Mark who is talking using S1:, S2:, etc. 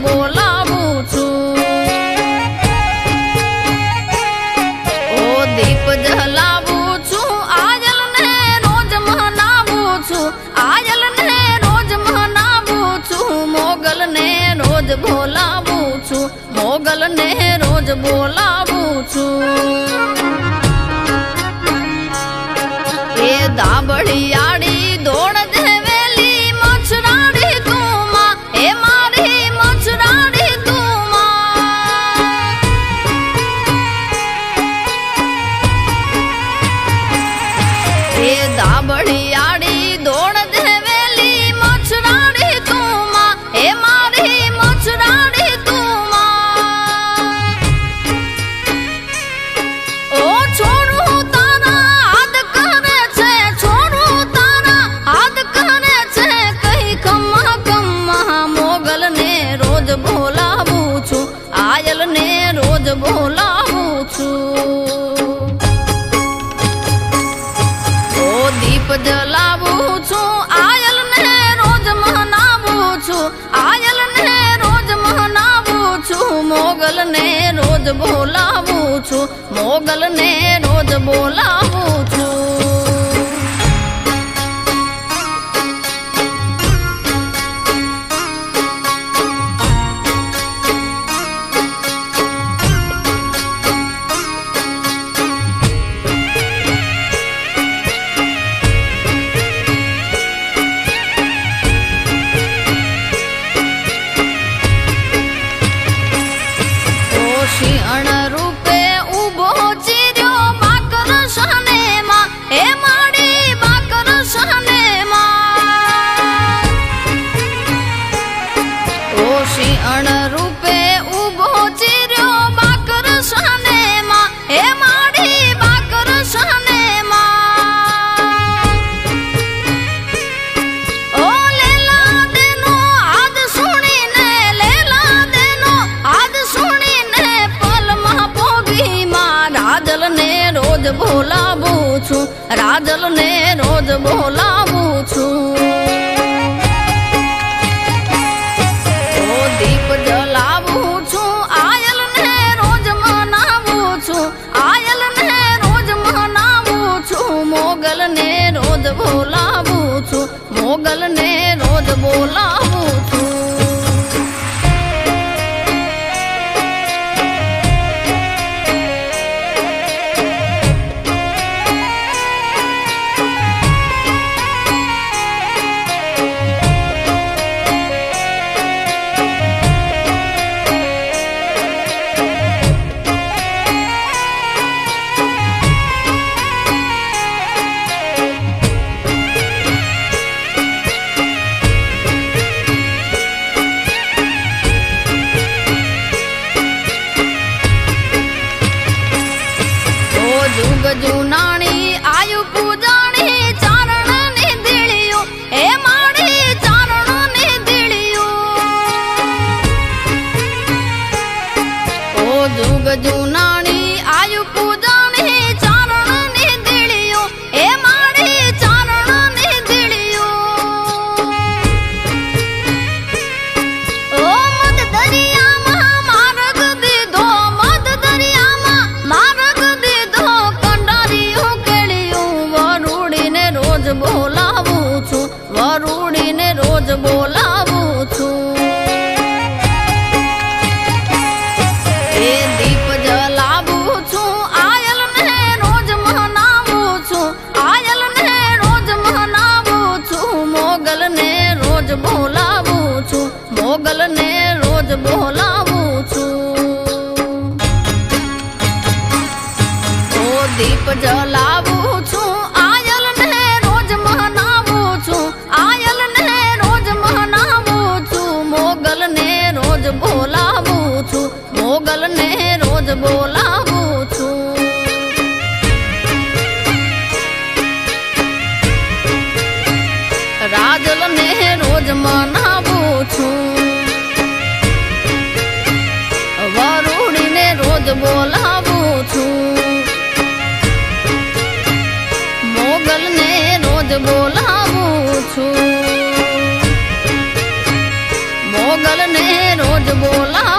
S1: બોલાવું છું। ઓ દીપ જલાવું છું આયલ ને રોજ મનાવું છું, આયલ ને રોજ મનાવું છું, મોગલ ને રોજ બોલાવું છું, મોગલ ને રોજ બોલાવું છું। એ દાબડિયાળી દોડ દેવેલી મછરાડી તું માં, એ મારી મછરાડી તું માં। એ દાબડિયાળી દોડ દેવેલી મછરાડી તું માં, એ મારી મછરાડી તું માં। ઓ છોડું તારા હાથ કરે છે, છોડું તારા હાથ કરે છે, કઈ કમ્મા કમ્મા મોગલ ને રોજ બોલાવું છું, આયલ ને રોજ બોલાવું છું। ઓ દીપ જલાવું છું આયલ ને રોજ મનાવું છું, આયલ ને રોજ મનાવું છું, મોગલ ને રોજ બોલાવું છું, મોગલ ને રોજ બોલાવું છું। શિયાળ રૂપે ઉભો ચીર્યો બાકર શાને માં, એ માડી બાકર શાને માં। ઓ શિયાળ રૂપે ઉભો ચીર્યો બાકર શાને માં, એ માડી બાકર શાને માં। ઓ લેલા દેનો હાથ સુણીને, લેલા દેનો હાથ સુણીને પલમાં પોગી માં, રાજલ ને રોજ બોલાવું છું, રાજલ ને રોજ બોલાવું છું। ઓ દીપ જલાવું છું આયલ ને રોજ મનાવું છું, આયલ ને રોજ મનાવું છું, મોગલ ને રોજ બોલાવું છું, મોગલ ને રોજ બોલાવું છું। જુગ જુનાણી આયુ પૂજાણી ચારણ ની દીળિયું, એ માડી ચારણ ની દીળિયું। ઓ જુગ જુનાણી આયુ પૂજાણી ચારણ ની દીળિયું, એ માડી ચારણ ની દીળિયું। ઓ મદ દરિયામાં માર્ગ દીધો, મદ દરિયામાં માર્ગ દીધો, કંડારીયું કેળિયું વરુડીને રોજ બોલાવું છું, વરુડીને રોજ બોલાવું છું। એ દીપ જલાવું છું આયલ ને રોજ મનાવું છું, આયલ ને રોજ મનાવું છું, મોગલ ને રોજ બોલાવું છું, મોગલ ને રોજ બોલાવું છું। ઓ દીપ જલાવું છું આયલ ને રોજ મનાવું છું, આયલ ને રોજ મનાવું છું, મોગલ ને રોજ બોલાવું છું, મોગલ ને રોજ બોલાવું છું। રાજલ ને રોજ મનાવું છું, વરુડીને રોજ બોલાવું છું, મોગલ ને રોજ બોલાવું છું, મોગલ ને રોજ બોલા